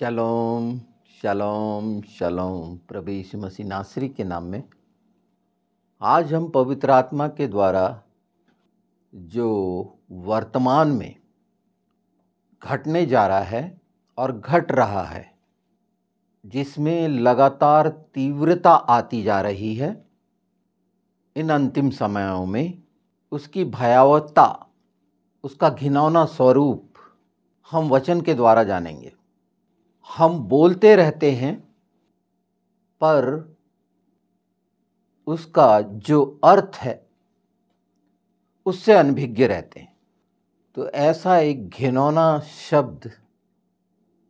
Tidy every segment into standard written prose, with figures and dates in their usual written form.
शलोम शलोम शलोम प्रभु यीशु मसीह नासरी के नाम में आज हम पवित्र आत्मा के द्वारा जो वर्तमान में घटने जा रहा है और घट रहा है, जिसमें लगातार तीव्रता आती जा रही है, इन अंतिम समयों में उसकी भयावहता, उसका घिनौना स्वरूप हम वचन के द्वारा जानेंगे। हम बोलते रहते हैं पर उसका जो अर्थ है उससे अनभिज्ञ रहते हैं। तो ऐसा एक घिनौना शब्द,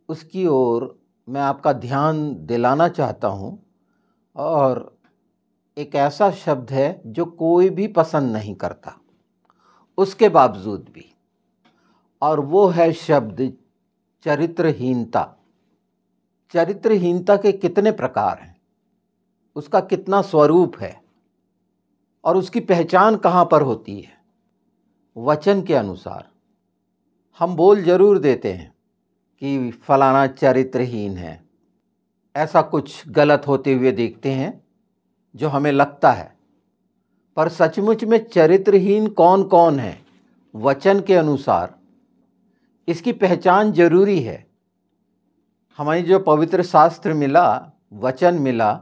उसकी ओर मैं आपका ध्यान दिलाना चाहता हूँ। और एक ऐसा शब्द है जो कोई भी पसंद नहीं करता उसके बावजूद भी, और वो है शब्द चरित्रहीनता। चरित्रहीनता के कितने प्रकार हैं, उसका कितना स्वरूप है और उसकी पहचान कहाँ पर होती है। वचन के अनुसार हम बोल जरूर देते हैं कि फलाना चरित्रहीन है, ऐसा कुछ गलत होते हुए देखते हैं जो हमें लगता है, पर सचमुच में चरित्रहीन कौन कौन है वचन के अनुसार, इसकी पहचान जरूरी है। हमें जो पवित्र शास्त्र मिला, वचन मिला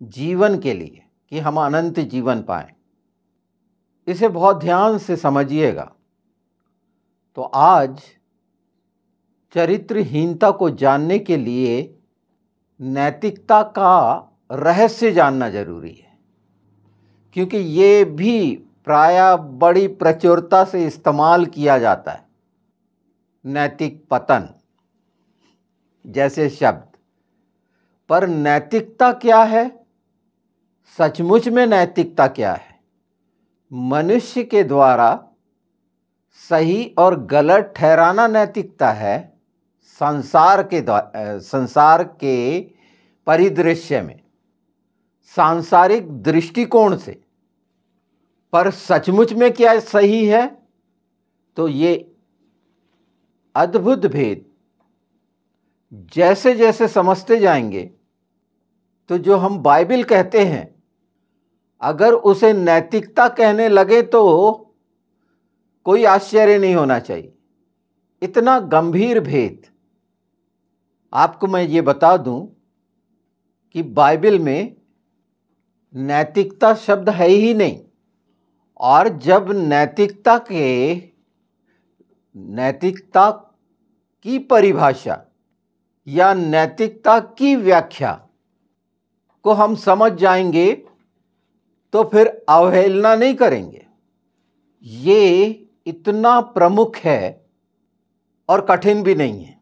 जीवन के लिए कि हम अनंत जीवन पाएं, इसे बहुत ध्यान से समझिएगा। तो आज चरित्रहीनता को जानने के लिए नैतिकता का रहस्य जानना जरूरी है, क्योंकि ये भी प्रायः बड़ी प्रचुरता से इस्तेमाल किया जाता है। नैतिक पतन जैसे शब्द, पर नैतिकता क्या है? सचमुच में नैतिकता क्या है? मनुष्य के द्वारा सही और गलत ठहराना नैतिकता है संसार के परिदृश्य में, सांसारिक दृष्टिकोण से। पर सचमुच में क्या सही है? तो ये अद्भुत भेद जैसे जैसे समझते जाएंगे, तो जो हम बाइबल कहते हैं, अगर उसे नैतिकता कहने लगे तो कोई आश्चर्य नहीं होना चाहिए। इतना गंभीर भेद। आपको मैं ये बता दूं कि बाइबल में नैतिकता शब्द है ही नहीं, और जब नैतिकता की परिभाषा या नैतिकता की व्याख्या को हम समझ जाएंगे तो फिर अवहेलना नहीं करेंगे। ये इतना प्रमुख है और कठिन भी नहीं है।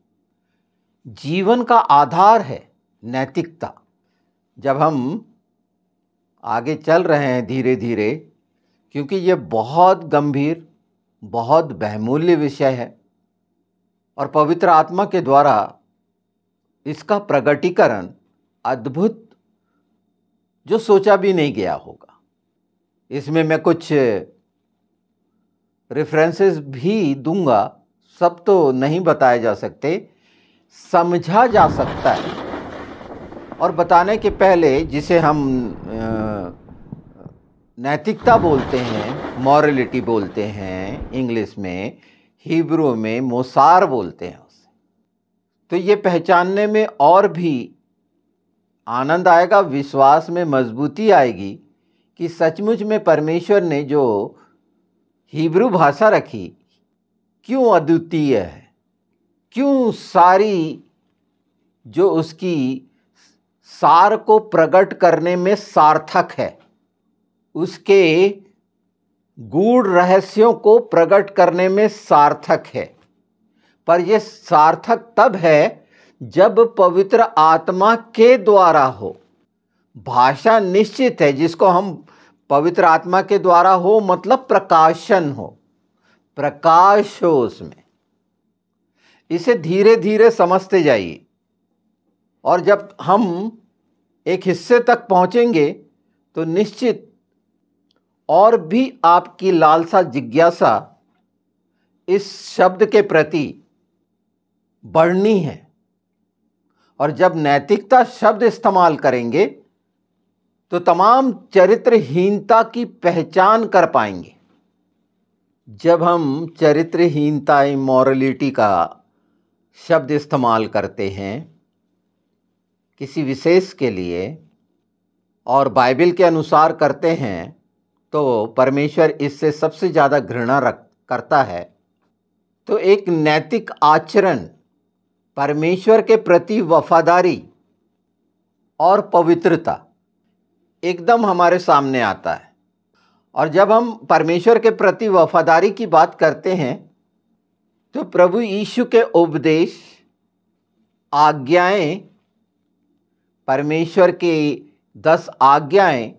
जीवन का आधार है नैतिकता। जब हम आगे चल रहे हैं धीरे धीरे, क्योंकि ये बहुत गंभीर, बहुत बहुमूल्य विषय है, और पवित्र आत्मा के द्वारा इसका प्रगटीकरण अद्भुत, जो सोचा भी नहीं गया होगा। इसमें मैं कुछ रेफरेंसेस भी दूंगा, सब तो नहीं बताए जा सकते, समझा जा सकता है। और बताने के पहले, जिसे हम नैतिकता बोलते हैं, मॉरलिटी बोलते हैं इंग्लिश में, हिब्रू में मोसार बोलते हैं उसे, तो ये पहचानने में और भी आनंद आएगा, विश्वास में मजबूती आएगी कि सचमुच में परमेश्वर ने जो हिब्रू भाषा रखी क्यों अद्वितीय है, क्यों सारी जो उसकी सार को प्रकट करने में सार्थक है, उसके गूढ़ रहस्यों को प्रकट करने में सार्थक है। पर यह सार्थक तब है जब पवित्र आत्मा के द्वारा हो। भाषा निश्चित है, जिसको हम पवित्र आत्मा के द्वारा हो मतलब प्रकाशन हो, प्रकाश हो उसमें। इसे धीरे धीरे समझते जाइए, और जब हम एक हिस्से तक पहुंचेंगे तो निश्चित और भी आपकी लालसा, जिज्ञासा इस शब्द के प्रति बढ़नी है। और जब नैतिकता शब्द इस्तेमाल करेंगे तो तमाम चरित्रहीनता की पहचान कर पाएंगे। जब हम चरित्रहीनता, इमोरलिटी का शब्द इस्तेमाल करते हैं किसी विशेष के लिए और बाइबल के अनुसार करते हैं, तो परमेश्वर इससे सबसे ज़्यादा घृणा करता है। तो एक नैतिक आचरण, परमेश्वर के प्रति वफादारी और पवित्रता एकदम हमारे सामने आता है। और जब हम परमेश्वर के प्रति वफादारी की बात करते हैं तो प्रभु यीशु के उपदेश, आज्ञाएं, परमेश्वर के 10 आज्ञाएं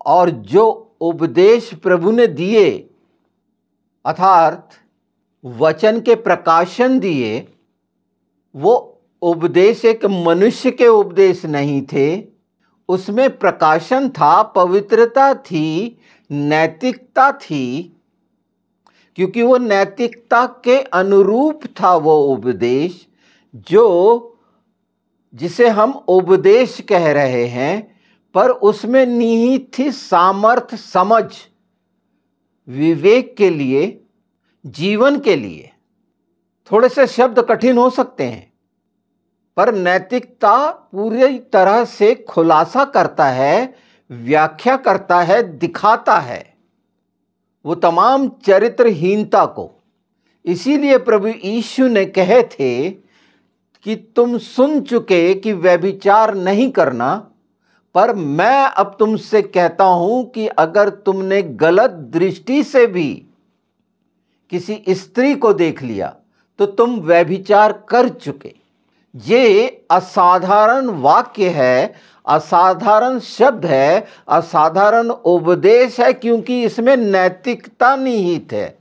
और जो उपदेश प्रभु ने दिए अर्थात वचन के प्रकाशन दिए, वो उपदेश एक मनुष्य के उपदेश नहीं थे, उसमें प्रकाशन था, पवित्रता थी, नैतिकता थी, क्योंकि वो नैतिकता के अनुरूप था वो उपदेश, जिसे हम उपदेश कह रहे हैं, पर उसमें निहित थी सामर्थ, समझ, विवेक के लिए, जीवन के लिए। थोड़े से शब्द कठिन हो सकते हैं, पर नैतिकता पूरी तरह से खुलासा करता है, व्याख्या करता है, दिखाता है वो तमाम चरित्रहीनता को। इसीलिए प्रभु यीशु ने कहे थे कि तुम सुन चुके कि व्यभिचार नहीं करना, पर मैं अब तुमसे कहता हूं कि अगर तुमने गलत दृष्टि से भी किसी स्त्री को देख लिया तो तुम व्यभिचार कर चुके। ये असाधारण वाक्य है, असाधारण शब्द है, असाधारण उपदेश है, क्योंकि इसमें नैतिकता निहित है।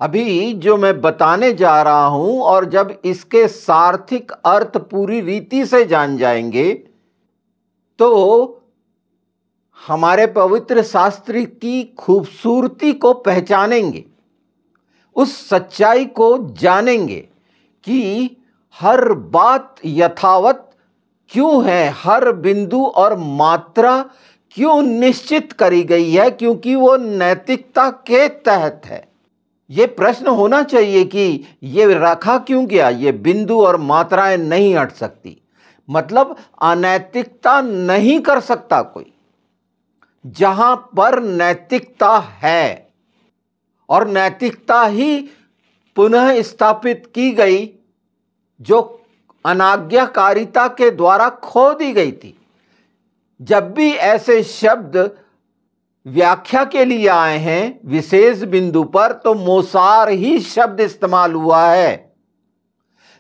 अभी जो मैं बताने जा रहा हूं, और जब इसके सार्थिक अर्थ पूरी रीति से जान जाएंगे तो हमारे पवित्र शास्त्र की खूबसूरती को पहचानेंगे, उस सच्चाई को जानेंगे कि हर बात यथावत क्यों है, हर बिंदु और मात्रा क्यों निश्चित करी गई है, क्योंकि वो नैतिकता के तहत है। ये प्रश्न होना चाहिए कि ये रखा क्यों गया, ये बिंदु और मात्राएं नहीं हट सकती, मतलब अनैतिकता नहीं कर सकता कोई। जहां पर नैतिकता है और नैतिकता ही पुनः स्थापित की गई, जो अनाज्ञाकारिता के द्वारा खो दी गई थी। जब भी ऐसे शब्द व्याख्या के लिए आए हैं विशेष बिंदु पर, तो मोसार ही शब्द इस्तेमाल हुआ है।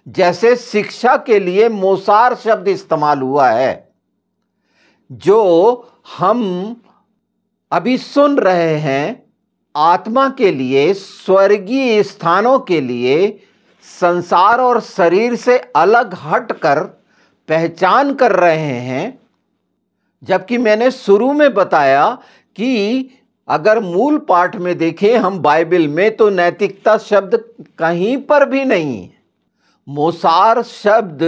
जैसे शिक्षा के लिए मोसार शब्द इस्तेमाल हुआ है। जो हम अभी सुन रहे हैं आत्मा के लिए, स्वर्गीय स्थानों के लिए, संसार और शरीर से अलग हटकर पहचान कर रहे हैं। जबकि मैंने शुरू में बताया कि अगर मूल पाठ में देखें हम बाइबल में, तो नैतिकता शब्द कहीं पर भी नहीं है। मोसार शब्द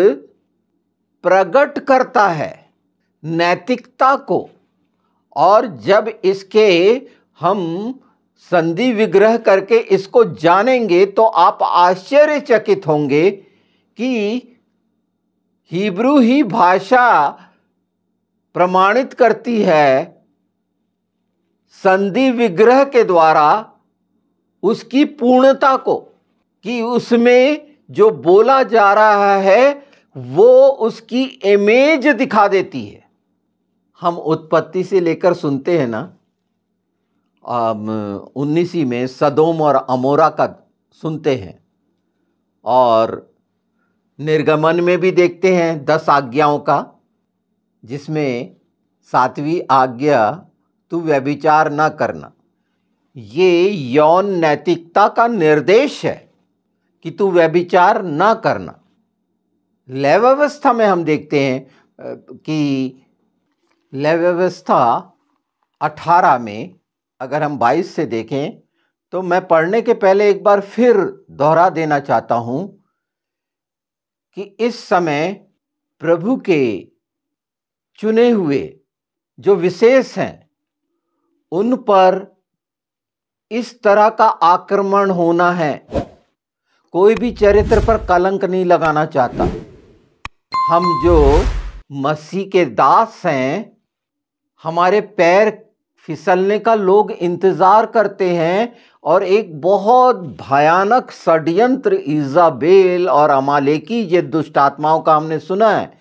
प्रकट करता है नैतिकता को, और जब इसके हम संधि विग्रह करके इसको जानेंगे तो आप आश्चर्यचकित होंगे कि हिब्रू ही भाषा प्रमाणित करती है संधि विग्रह के द्वारा उसकी पूर्णता को, कि उसमें जो बोला जा रहा है वो उसकी इमेज दिखा देती है। हम उत्पत्ति से लेकर सुनते हैं ना, 19 में सदोम और अमोरा का सुनते हैं, और निर्गमन में भी देखते हैं 10 आज्ञाओं का, जिसमें 7वीं आज्ञा तू व्यभिचार ना करना। ये यौन नैतिकता का निर्देश है कि तू व्यभिचार ना करना। लय व्यवस्था में हम देखते हैं कि लय व्यवस्था 18 में अगर हम 22 से देखें, तो मैं पढ़ने के पहले एक बार फिर दोहरा देना चाहता हूं कि इस समय प्रभु के चुने हुए जो विशेष हैं उन पर इस तरह का आक्रमण होना है। कोई भी चरित्र पर कलंक नहीं लगाना चाहता। हम जो मसीह के दास हैं, हमारे पैर फिसलने का लोग इंतजार करते हैं और एक बहुत भयानक षड्यंत्र इजाबेल और अमालेकी ये दुष्ट आत्माओं का हमने सुना है।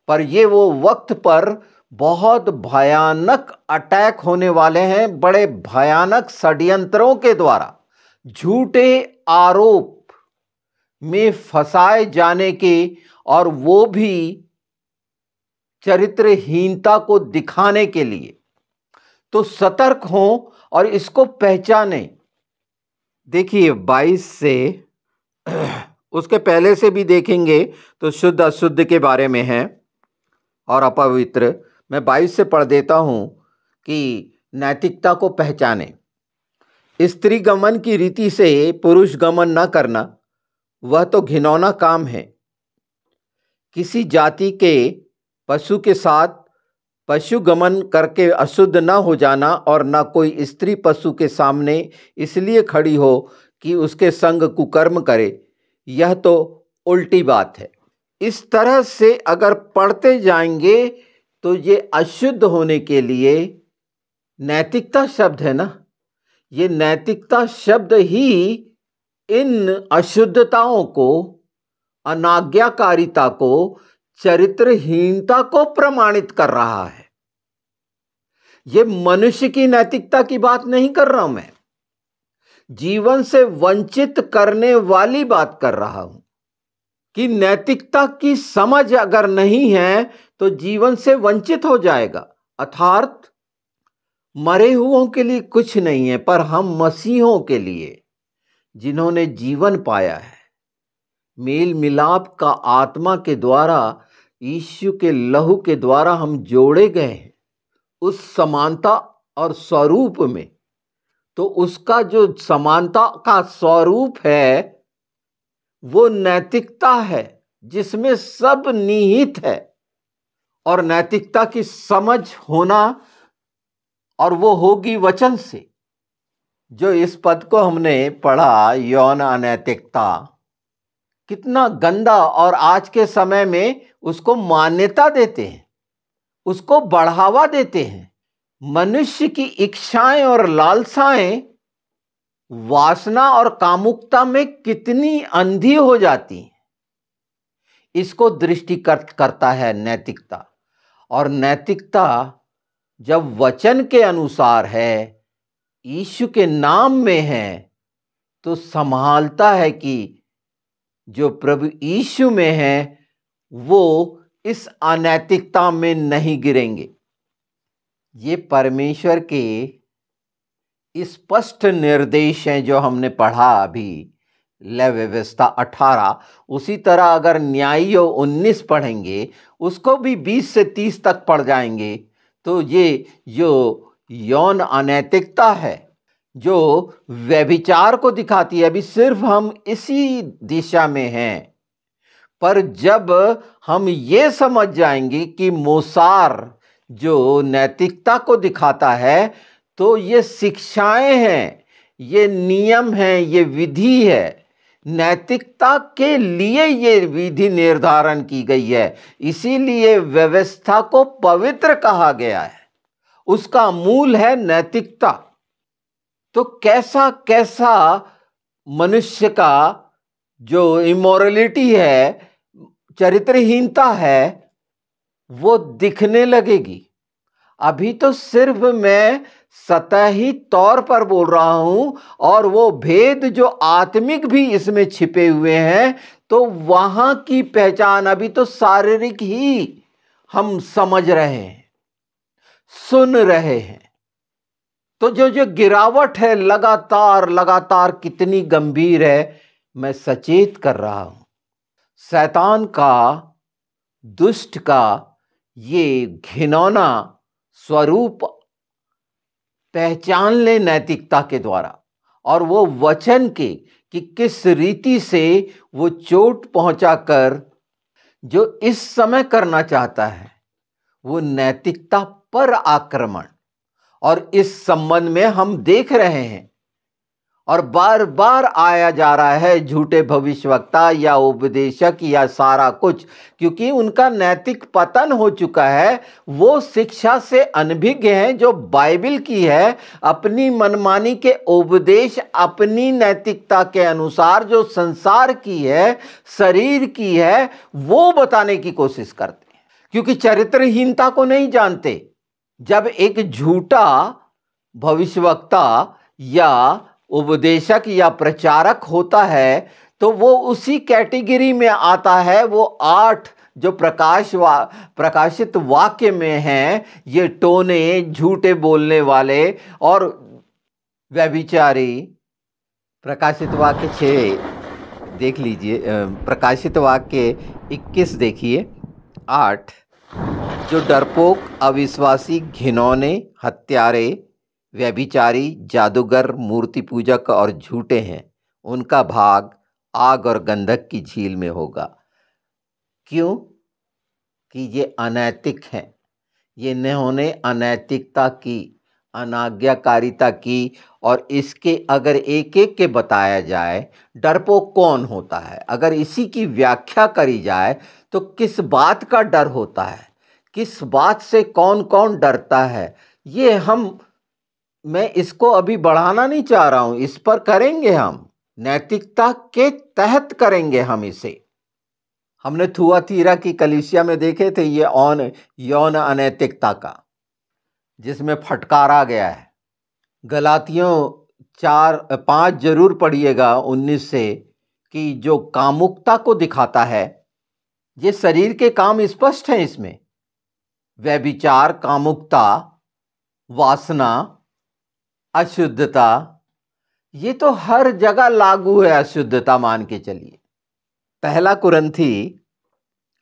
पर ये वो वक्त पर बहुत भयानक अटैक होने वाले हैं, बड़े भयानक षड्यंत्रों के द्वारा झूठे आरोप में फंसाए जाने के, और वो भी चरित्रहीनता को दिखाने के लिए। तो सतर्क हों और इसको पहचानें। देखिए 22 से उसके पहले से भी देखेंगे तो शुद्ध अशुद्ध के बारे में है और अपवित्र। मैं 22 से पढ़ देता हूं कि नैतिकता को पहचानें। स्त्री गमन की रीति से पुरुष गमन न करना, वह तो घिनौना काम है। किसी जाति के पशु के साथ पशु गमन करके अशुद्ध न हो जाना, और न कोई स्त्री पशु के सामने इसलिए खड़ी हो कि उसके संग कुकर्म करे, यह तो उल्टी बात है। इस तरह से अगर पढ़ते जाएंगे तो ये अशुद्ध होने के लिए नैतिकता शब्द है ना, ये नैतिकता शब्द ही इन अशुद्धताओं को, अनाज्ञाकारिता को, चरित्रहीनता को प्रमाणित कर रहा है। ये मनुष्य की नैतिकता की बात नहीं कर रहा हूं, मैं जीवन से वंचित करने वाली बात कर रहा हूं कि नैतिकता की समझ अगर नहीं है तो जीवन से वंचित हो जाएगा। अर्थात मरे हुओं के लिए कुछ नहीं है, पर हम मसीहों के लिए जिन्होंने जीवन पाया है, मेल मिलाप का आत्मा के द्वारा, यीशु के लहू के द्वारा हम जोड़े गए हैं उस समानता और स्वरूप में। तो उसका जो समानता का स्वरूप है वो नैतिकता है जिसमें सब निहित है। और नैतिकता की समझ होना, और वो होगी वचन से। जो इस पद को हमने पढ़ा, यौन अनैतिकता, कितना गंदा, और आज के समय में उसको मान्यता देते हैं, उसको बढ़ावा देते हैं। मनुष्य की इच्छाएं और लालसाएं वासना और कामुकता में कितनी अंधी हो जाती हैं, इसको दृष्टिगत करता है नैतिकता। और नैतिकता जब वचन के अनुसार है, यीशु के नाम में है, तो संभालता है कि जो प्रभु यीशु में है वो इस अनैतिकता में नहीं गिरेंगे। ये परमेश्वर के स्पष्ट निर्देश हैं जो हमने पढ़ा अभी, लय व्यवस्था 18। उसी तरह अगर न्यायियों 19 पढ़ेंगे, उसको भी 20 से 30 तक पढ़ जाएंगे, तो ये जो यौन अनैतिकता है, जो व्यभिचार को दिखाती है, अभी सिर्फ हम इसी दिशा में हैं। पर जब हम ये समझ जाएंगे कि मोसार जो नैतिकता को दिखाता है, तो ये शिक्षाएं हैं, ये नियम हैं, ये विधि है। नैतिकता के लिए ये विधि निर्धारण की गई है, इसीलिए व्यवस्था को पवित्र कहा गया है। उसका मूल है नैतिकता। तो कैसा कैसा मनुष्य का जो इमोरलिटी है, चरित्रहीनता है, वो दिखने लगेगी। अभी तो सिर्फ मैं सतही तौर पर बोल रहा हूं, और वो भेद जो आत्मिक भी इसमें छिपे हुए हैं, तो वहां की पहचान अभी तो शारीरिक ही हम समझ रहे हैं, सुन रहे हैं। तो जो गिरावट है लगातार लगातार कितनी गंभीर है, मैं सचेत कर रहा हूं। शैतान का, दुष्ट का ये घिनौना स्वरूप पहचान ले नैतिकता के द्वारा, और वो वचन के कि किस रीति से वो चोट पहुंचाकर जो इस समय करना चाहता है वो नैतिकता पर आक्रमण। और इस संबंध में हम देख रहे हैं और बार बार आया जा रहा है झूठे भविष्यवक्ता या उपदेशक या सारा कुछ, क्योंकि उनका नैतिक पतन हो चुका है। वो शिक्षा से अनभिज्ञ हैं जो बाइबल की है। अपनी मनमानी के उपदेश अपनी नैतिकता के अनुसार जो संसार की है, शरीर की है, वो बताने की कोशिश करते हैं, क्योंकि चरित्रहीनता को नहीं जानते। जब एक झूठा भविष्यवक्ता या उपदेशक या प्रचारक होता है तो वो उसी कैटेगरी में आता है। वो 8 जो प्रकाशित वाक्य में हैं, ये टोने, झूठे बोलने वाले और व्यभिचारी। प्रकाशित वाक्य 6 देख लीजिए, प्रकाशित वाक्य 21 देखिए, 8। जो डरपोक, अविश्वासी, घिनौने, हत्यारे, व्यभिचारी, जादूगर, मूर्ति पूजक और झूठे हैं, उनका भाग आग और गंधक की झील में होगा। क्यों? कि ये अनैतिक हैं। ये इन्होंने अनैतिकता की, अनाज्ञाकारिता की। और इसके अगर एक एक के बताया जाए डरपोक कौन होता है, अगर इसी की व्याख्या करी जाए तो किस बात का डर होता है, किस बात से कौन कौन डरता है, ये मैं इसको अभी बढ़ाना नहीं चाह रहा हूं। इस पर करेंगे हम, नैतिकता के तहत करेंगे हम इसे। हमने थुआतीरा की कलीसिया में देखे थे ये यौन अनैतिकता का, जिसमें फटकारा गया है। गलातियों 4-5 जरूर पढ़िएगा 19 से, कि जो कामुकता को दिखाता है, ये शरीर के काम स्पष्ट हैं इसमें। व्यभिचार, कामुकता, वासना, अशुद्धता, ये तो हर जगह लागू है। अशुद्धता मान के चलिए। 1 कुरिन्थी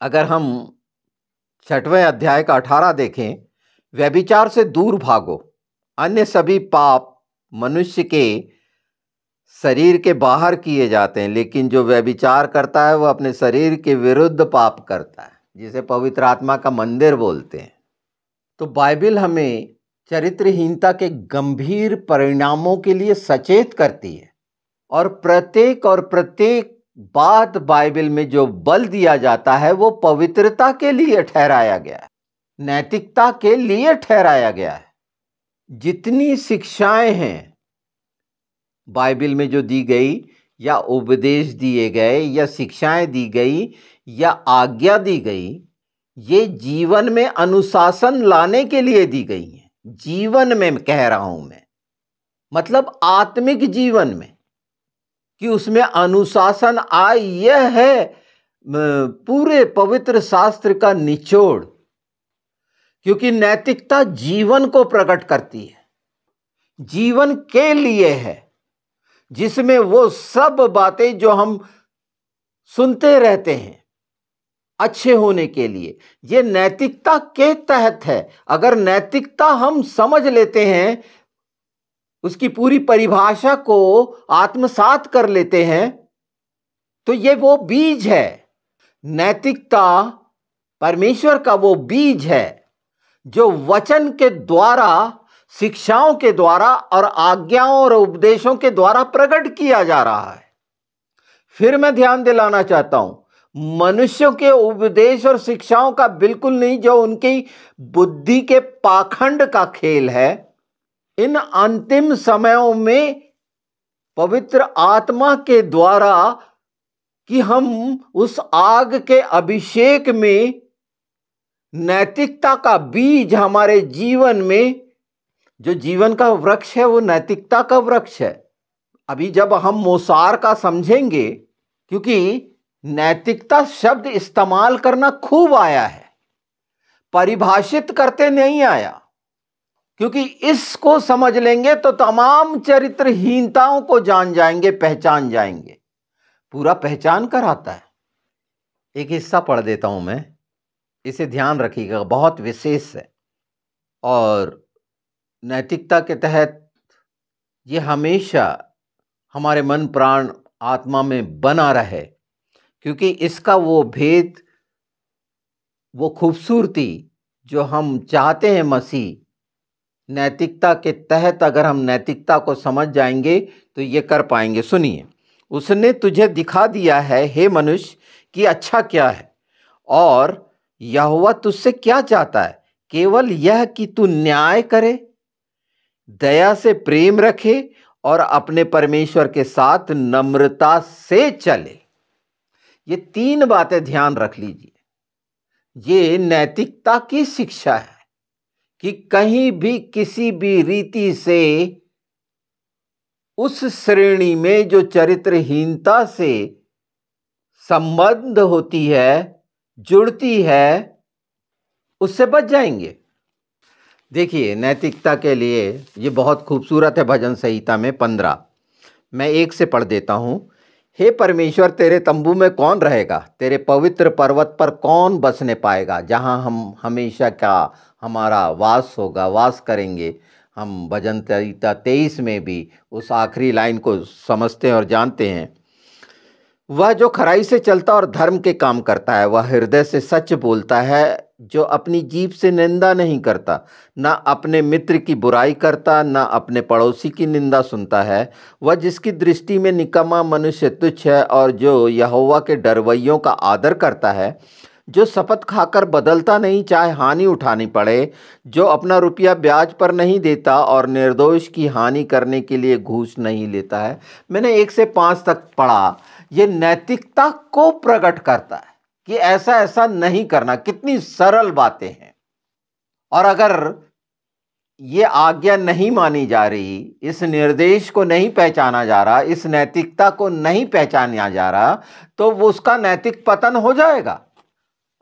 अगर हम 6वें अध्याय का 18 देखें, व्यभिचार से दूर भागो। अन्य सभी पाप मनुष्य के शरीर के बाहर किए जाते हैं, लेकिन जो व्यभिचार करता है वह अपने शरीर के विरुद्ध पाप करता है, जिसे पवित्र आत्मा का मंदिर बोलते हैं। तो बाइबल हमें चरित्रहीनता के गंभीर परिणामों के लिए सचेत करती है। और प्रत्येक बात बाइबल में जो बल दिया जाता है वो पवित्रता के लिए ठहराया गया है, नैतिकता के लिए ठहराया गया है। जितनी शिक्षाएं हैं बाइबल में जो दी गई, या उपदेश दिए गए, या शिक्षाएं दी गई, या आज्ञा दी गई, ये जीवन में अनुशासन लाने के लिए दी गई हैं। जीवन में कह रहा हूं मैं, मतलब आत्मिक जीवन में, कि उसमें अनुशासन आए। यह है पूरे पवित्र शास्त्र का निचोड़, क्योंकि नैतिकता जीवन को प्रकट करती है, जीवन के लिए है, जिसमें वो सब बातें जो हम सुनते रहते हैं अच्छे होने के लिए, ये नैतिकता के तहत है। अगर नैतिकता हम समझ लेते हैं, उसकी पूरी परिभाषा को आत्मसात कर लेते हैं, तो ये वो बीज है। नैतिकता परमेश्वर का वो बीज है जो वचन के द्वारा, शिक्षाओं के द्वारा और आज्ञाओं और उपदेशों के द्वारा प्रकट किया जा रहा है। फिर मैं ध्यान दिलाना चाहता हूं, मनुष्यों के उपदेश और शिक्षाओं का बिल्कुल नहीं, जो उनकी बुद्धि के पाखंड का खेल है। इन अंतिम समयों में पवित्र आत्मा के द्वारा कि हम उस आग के अभिषेक में नैतिकता का बीज हमारे जीवन में, जो जीवन का वृक्ष है वो नैतिकता का वृक्ष है। अभी जब हम मोसार का समझेंगे, क्योंकि नैतिकता शब्द इस्तेमाल करना खूब आया है, परिभाषित करते नहीं आया, क्योंकि इसको समझ लेंगे तो तमाम चरित्रहीनताओं को जान जाएंगे, पहचान जाएंगे। पूरा पहचान कर आता है। एक हिस्सा पढ़ देता हूं मैं, इसे ध्यान रखिएगा, बहुत विशेष है। और नैतिकता के तहत ये हमेशा हमारे मन, प्राण, आत्मा में बना रहे, क्योंकि इसका वो भेद वो खूबसूरती जो हम चाहते हैं मसीह नैतिकता के तहत, अगर हम नैतिकता को समझ जाएंगे तो ये कर पाएंगे। सुनिए, उसने तुझे दिखा दिया है हे मनुष्य कि अच्छा क्या है, और यहोवा तुझसे क्या चाहता है, केवल यह कि तू न्याय करे, दया से प्रेम रखे और अपने परमेश्वर के साथ नम्रता से चले। ये 3 बातें ध्यान रख लीजिए। ये नैतिकता की शिक्षा है कि कहीं भी किसी भी रीति से उस श्रेणी में जो चरित्रहीनता से संबंध होती है, जुड़ती है, उससे बच जाएंगे। देखिए, नैतिकता के लिए ये बहुत खूबसूरत है। भजन संहिता में 15, मैं 1 से पढ़ देता हूं। हे परमेश्वर, तेरे तंबू में कौन रहेगा, तेरे पवित्र पर्वत पर कौन बसने पाएगा, जहां हम हमेशा का हमारा वास होगा, वास करेंगे। हम भजन संहिता 23 में भी उस आखिरी लाइन को समझते हैं और जानते हैं। वह जो खराई से चलता और धर्म के काम करता है, वह हृदय से सच बोलता है, जो अपनी जीभ से निंदा नहीं करता, ना अपने मित्र की बुराई करता, ना अपने पड़ोसी की निंदा सुनता है। वह जिसकी दृष्टि में निकम्मा मनुष्य तुच्छ है, और जो यहोवा के डरवैयों का आदर करता है, जो शपथ खाकर बदलता नहीं, चाहे हानि उठानी पड़े, जो अपना रुपया ब्याज पर नहीं देता और निर्दोष की हानि करने के लिए घूस नहीं लेता है। मैंने 1 से 5 तक पढ़ा। ये नैतिकता को प्रकट करता है कि ऐसा ऐसा नहीं करना। कितनी सरल बातें हैं। और अगर ये आज्ञा नहीं मानी जा रही, इस निर्देश को नहीं पहचाना जा रहा, इस नैतिकता को नहीं पहचाना जा रहा, तो वो उसका नैतिक पतन हो जाएगा।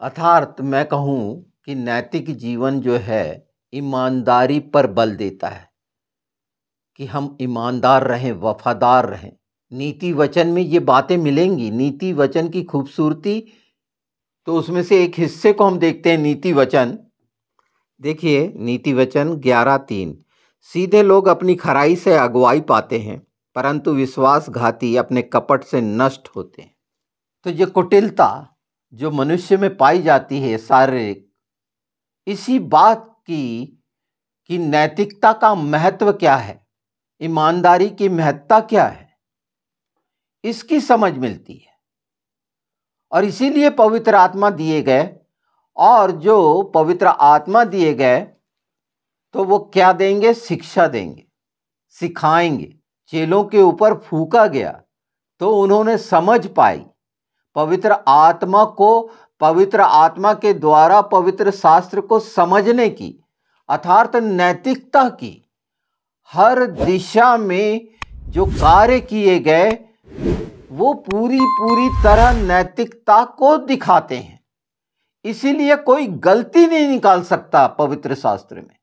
अर्थात मैं कहूं कि नैतिक जीवन जो है ईमानदारी पर बल देता है कि हम ईमानदार रहें, वफादार रहें। नीति वचन में ये बातें मिलेंगी। नीति वचन की खूबसूरती, तो उसमें से एक हिस्से को हम देखते हैं। नीति वचन देखिए, नीति वचन 11:3, सीधे लोग अपनी खराई से अगुवाई पाते हैं, परंतु विश्वासघाती अपने कपट से नष्ट होते हैं। तो ये कुटिलता जो मनुष्य में पाई जाती है शारीरिक, इसी बात की कि नैतिकता का महत्व क्या है, ईमानदारी की महत्ता क्या है, इसकी समझ मिलती है। और इसीलिए पवित्र आत्मा दिए गए, और जो पवित्र आत्मा दिए गए तो वो क्या देंगे, शिक्षा देंगे, सिखाएंगे। चेलों के ऊपर फूंका गया तो उन्होंने समझ पाई पवित्र आत्मा को, पवित्र आत्मा के द्वारा पवित्र शास्त्र को समझने की, अर्थात नैतिकता की हर दिशा में जो कार्य किए गए वो पूरी पूरी तरह नैतिकता को दिखाते हैं। इसीलिए कोई गलती नहीं निकाल सकता पवित्र शास्त्र में,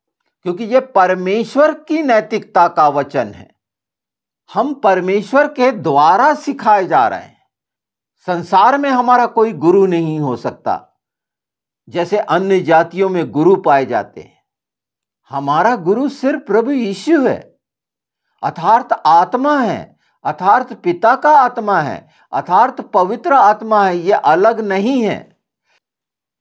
क्योंकि यह परमेश्वर की नैतिकता का वचन है। हम परमेश्वर के द्वारा सिखाए जा रहे हैं। संसार में हमारा कोई गुरु नहीं हो सकता, जैसे अन्य जातियों में गुरु पाए जाते हैं। हमारा गुरु सिर्फ प्रभु यीशु है, अर्थात आत्मा है, अर्थात पिता का आत्मा है, अर्थात पवित्र आत्मा है। यह अलग नहीं है।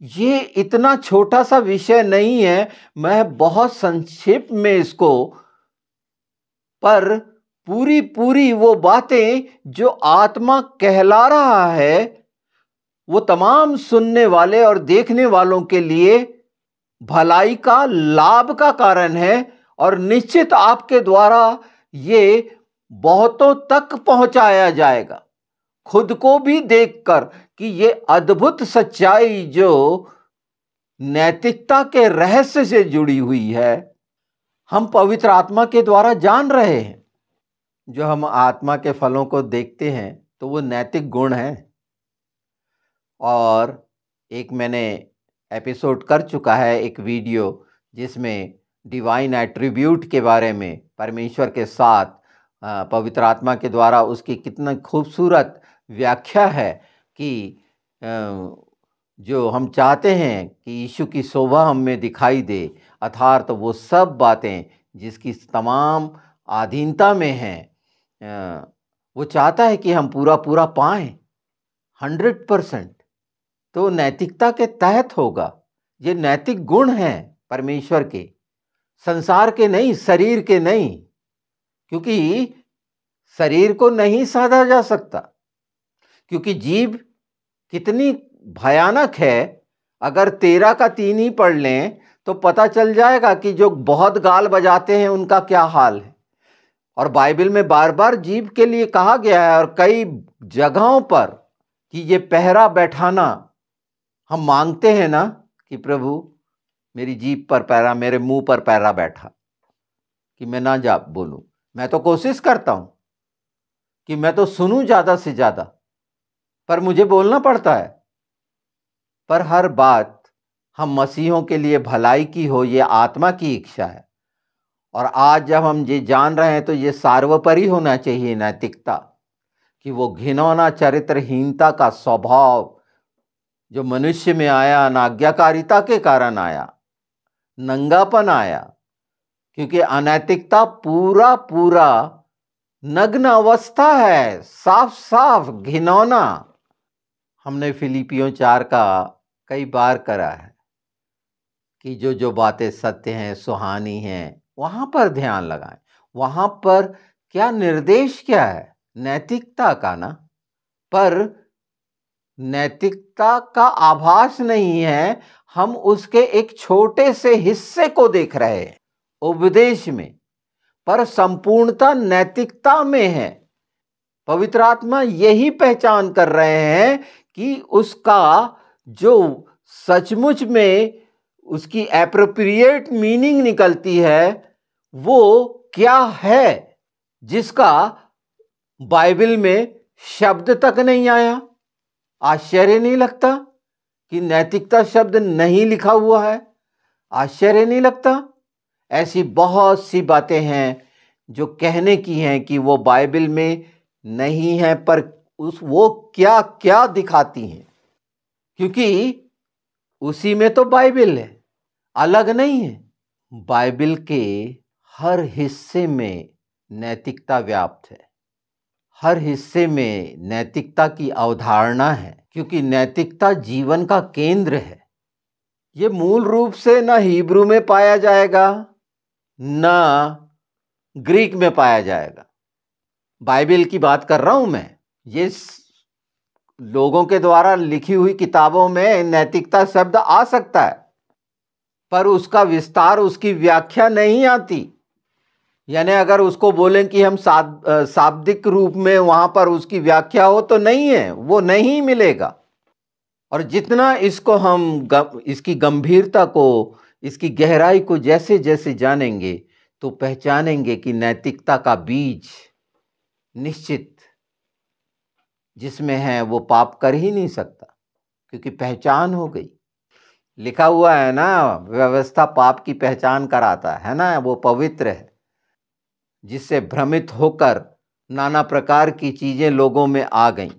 ये इतना छोटा सा विषय नहीं है, मैं बहुत संक्षेप में इसको, पर पूरी पूरी वो बातें जो आत्मा कहला रहा है वो तमाम सुनने वाले और देखने वालों के लिए भलाई का, लाभ का कारण है। और निश्चित आपके द्वारा ये बहुतों तक पहुंचाया जाएगा, खुद को भी देखकर कि ये अद्भुत सच्चाई जो नैतिकता के रहस्य से जुड़ी हुई है, हम पवित्र आत्मा के द्वारा जान रहे हैं। जो हम आत्मा के फलों को देखते हैं तो वो नैतिक गुण हैं। और एक मैंने एपिसोड कर चुका है, एक वीडियो, जिसमें डिवाइन एट्रीब्यूट के बारे में, परमेश्वर के साथ पवित्र आत्मा के द्वारा उसकी कितना खूबसूरत व्याख्या है कि जो हम चाहते हैं कि यीशु की शोभा हम में दिखाई दे, अर्थात तो वो सब बातें जिसकी तमाम अधीनता में हैं, वो चाहता है कि हम पूरा पूरा पाएं 100%। तो नैतिकता के तहत होगा। ये नैतिक गुण हैं परमेश्वर के, संसार के नहीं, शरीर के नहीं, क्योंकि शरीर को नहीं साधा जा सकता, क्योंकि जीव कितनी भयानक है। अगर 13 का 3 ही पढ़ लें तो पता चल जाएगा कि जो बहुत गाल बजाते हैं उनका क्या हाल है। और बाइबल में बार बार जीव के लिए कहा गया है, और कई जगहों पर कि ये पहरा बैठाना हम मांगते हैं ना कि प्रभु मेरी जीभ पर पहरा, मेरे मुंह पर पहरा बैठा कि मैं ना जा बोलूं। मैं तो कोशिश करता हूं कि मैं तो सुनूं ज्यादा से ज्यादा, पर मुझे बोलना पड़ता है। पर हर बात हम मसीहों के लिए भलाई की हो, ये आत्मा की इच्छा है। और आज जब हम ये जान रहे हैं तो ये सर्वोपरि होना चाहिए नैतिकता, कि वो घिनौना चरित्रहीनता का स्वभाव जो मनुष्य में आया, अनाज्ञाकारिता के कारण आया, नंगापन आया, क्योंकि अनैतिकता पूरा पूरा नग्न अवस्था है, साफ साफ घिनौना। हमने फिलिपियों 4 का कई बार करा है कि जो जो बातें सत्य हैं, सुहानी हैं, वहां पर ध्यान लगाएं। वहां पर क्या निर्देश क्या है? नैतिकता का ना। पर नैतिकता का आभास नहीं है, हम उसके एक छोटे से हिस्से को देख रहे हैं उपदेश में, पर संपूर्णता नैतिकता में है। पवित्र आत्मा यही पहचान कर रहे हैं कि उसका जो सचमुच में उसकी एप्रोप्रिएट मीनिंग निकलती है वो क्या है, जिसका बाइबल में शब्द तक नहीं आया। आश्चर्य नहीं लगता कि नैतिकता शब्द नहीं लिखा हुआ है? आश्चर्य नहीं लगता? ऐसी बहुत सी बातें हैं जो कहने की हैं कि वो बाइबल में नहीं है, पर वो क्या क्या दिखाती हैं, क्योंकि उसी में तो बाइबल है, अलग नहीं है। बाइबल के हर हिस्से में नैतिकता व्याप्त है, हर हिस्से में नैतिकता की अवधारणा है, क्योंकि नैतिकता जीवन का केंद्र है। ये मूल रूप से ना हिब्रू में पाया जाएगा, ना ग्रीक में पाया जाएगा। बाइबल की बात कर रहा हूं मैं। ये लोगों के द्वारा लिखी हुई किताबों में नैतिकता शब्द आ सकता है, पर उसका विस्तार, उसकी व्याख्या नहीं आती। यानी अगर उसको बोलें कि हम शाब्दिक रूप में वहां पर उसकी व्याख्या हो, तो नहीं है, वो नहीं मिलेगा। और जितना इसको हम इसकी गंभीरता को, इसकी गहराई को जैसे जैसे जानेंगे तो पहचानेंगे कि नैतिकता का बीज निश्चित जिसमें है वो पाप कर ही नहीं सकता, क्योंकि पहचान हो गई। लिखा हुआ है ना, व्यवस्था पाप की पहचान कराता है ना, वो पवित्र है, जिससे भ्रमित होकर नाना प्रकार की चीजें लोगों में आ गईं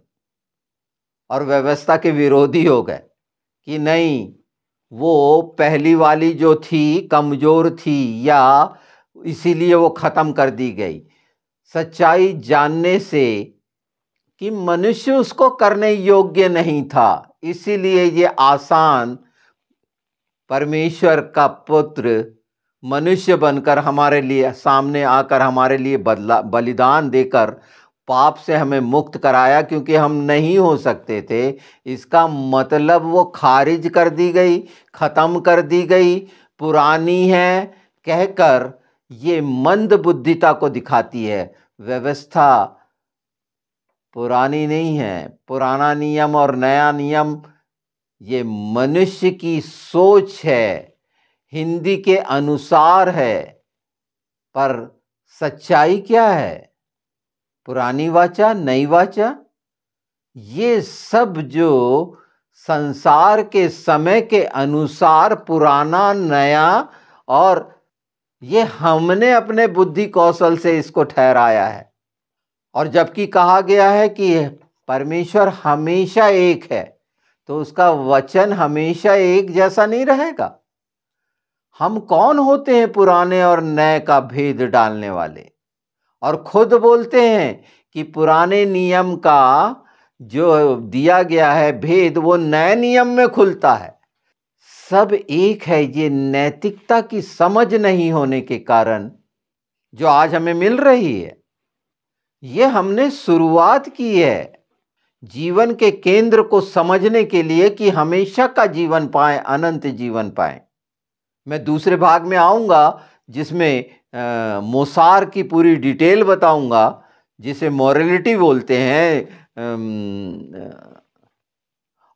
और व्यवस्था के विरोधी हो गए कि नहीं, वो पहली वाली जो थी कमजोर थी, या इसीलिए वो खत्म कर दी गई। सच्चाई जानने से कि मनुष्य उसको करने योग्य नहीं था, इसीलिए ये आसान परमेश्वर का पुत्र मनुष्य बनकर हमारे लिए सामने आकर हमारे लिए बलिदान देकर पाप से हमें मुक्त कराया, क्योंकि हम नहीं हो सकते थे। इसका मतलब वो खारिज कर दी गई, खत्म कर दी गई, पुरानी है कहकर ये मंद बुद्धिता को दिखाती है। व्यवस्था पुरानी नहीं है। पुराना नियम और नया नियम ये मनुष्य की सोच है, हिंदी के अनुसार है, पर सच्चाई क्या है? पुरानी वाचा, नई वाचा, ये सब जो संसार के समय के अनुसार पुराना, नया, और ये हमने अपने बुद्धि कौशल से इसको ठहराया है। और जबकि कहा गया है कि परमेश्वर हमेशा एक है, तो उसका वचन हमेशा एक जैसा नहीं रहेगा। हम कौन होते हैं पुराने और नए का भेद डालने वाले? और खुद बोलते हैं कि पुराने नियम का जो दिया गया है भेद वो नए नियम में खुलता है। सब एक है। ये नैतिकता की समझ नहीं होने के कारण जो आज हमें मिल रही है, ये हमने शुरुआत की है जीवन के केंद्र को समझने के लिए कि हमेशा का जीवन पाएं, अनंत जीवन पाएं। मैं दूसरे भाग में आऊंगा जिसमें मोसार की पूरी डिटेल बताऊंगा, जिसे मॉरलिटी बोलते हैं,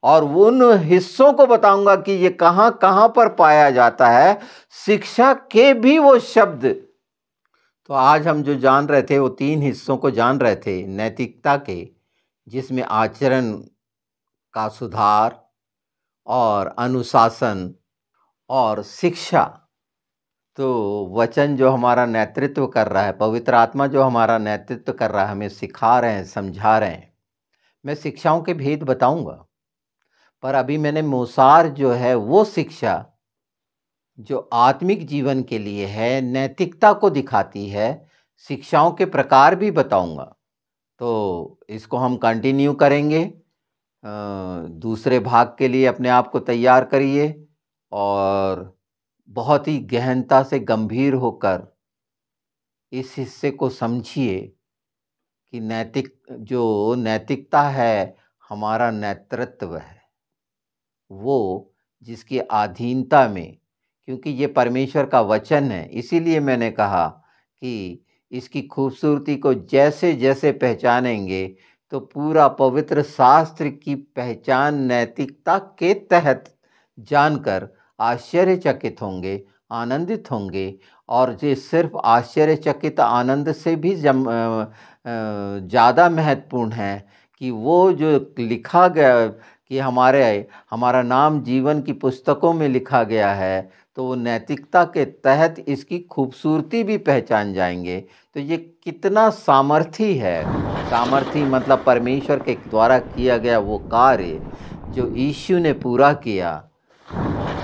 और उन हिस्सों को बताऊंगा कि ये कहां कहां पर पाया जाता है, शिक्षा के भी वो शब्द। तो आज हम जो जान रहे थे वो 3 हिस्सों को जान रहे थे नैतिकता के, जिसमें आचरण का सुधार और अनुशासन और शिक्षा। तो वचन जो हमारा नेतृत्व कर रहा है, पवित्र आत्मा जो हमारा नेतृत्व कर रहा है, हमें सिखा रहे हैं, समझा रहे हैं। मैं शिक्षाओं के भेद बताऊंगा, पर अभी मैंने मोसार जो है वो शिक्षा जो आत्मिक जीवन के लिए है, नैतिकता को दिखाती है, शिक्षाओं के प्रकार भी बताऊंगा। तो इसको हम कंटिन्यू करेंगे। दूसरे भाग के लिए अपने आप को तैयार करिए और बहुत ही गहनता से गंभीर होकर इस हिस्से को समझिए कि नैतिकता है, हमारा नेतृत्व है, वो जिसकी अधीनता में, क्योंकि ये परमेश्वर का वचन है, इसीलिए मैंने कहा कि इसकी खूबसूरती को जैसे जैसे पहचानेंगे तो पूरा पवित्र शास्त्र की पहचान नैतिकता के तहत जानकर आश्चर्यचकित होंगे, आनंदित होंगे। और ये सिर्फ आश्चर्यचकित आनंद से भी ज़्यादा महत्वपूर्ण है कि वो जो लिखा गया कि हमारा नाम जीवन की पुस्तकों में लिखा गया है, तो वो नैतिकता के तहत इसकी खूबसूरती भी पहचान जाएंगे। तो ये कितना सामर्थी है। सामर्थी मतलब परमेश्वर के द्वारा किया गया वो कार्य जो यीशु ने पूरा किया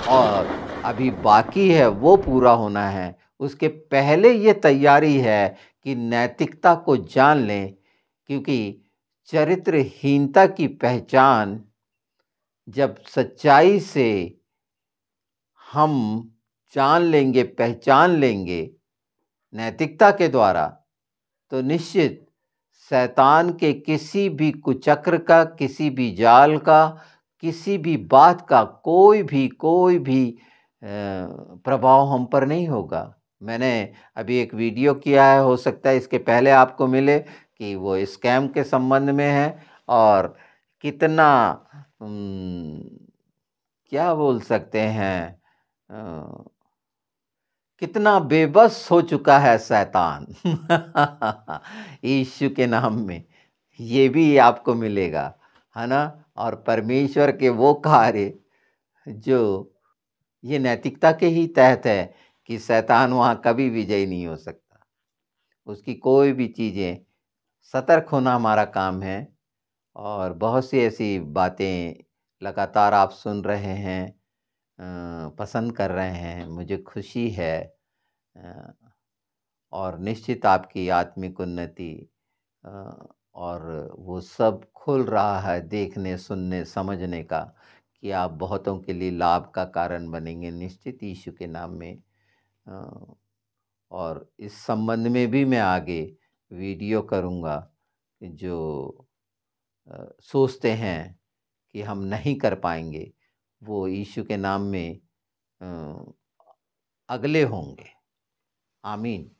और अभी बाकी है वो पूरा होना है। उसके पहले ये तैयारी है कि नैतिकता को जान लें, क्योंकि चरित्रहीनता की पहचान जब सच्चाई से हम जान लेंगे, पहचान लेंगे नैतिकता के द्वारा, तो निश्चित शैतान के किसी भी कुचक्र का, किसी भी जाल का, किसी भी बात का कोई भी प्रभाव हम पर नहीं होगा। मैंने अभी एक वीडियो किया है, हो सकता है इसके पहले आपको मिले, कि वो स्कैम के संबंध में है और कितना क्या बोल सकते हैं, कितना बेबस हो चुका है शैतान यीशु के नाम में। ये भी आपको मिलेगा, है ना। और परमेश्वर के वो कार्य जो ये नैतिकता के ही तहत है कि शैतान वहाँ कभी विजयी नहीं हो सकता। उसकी कोई भी चीज़ें, सतर्क होना हमारा काम है। और बहुत सी ऐसी बातें लगातार आप सुन रहे हैं, पसंद कर रहे हैं, मुझे खुशी है। अ, और निश्चित आपकी आत्मिक उन्नति और वो सब खुल रहा है देखने, सुनने, समझने का, कि आप बहुतों के लिए लाभ का कारण बनेंगे निश्चित यीशु के नाम में। अ, और इस संबंध में भी मैं आगे वीडियो करूँगा। जो सोचते हैं कि हम नहीं कर पाएंगे, वो यीशु के नाम में अगले होंगे। आमीन।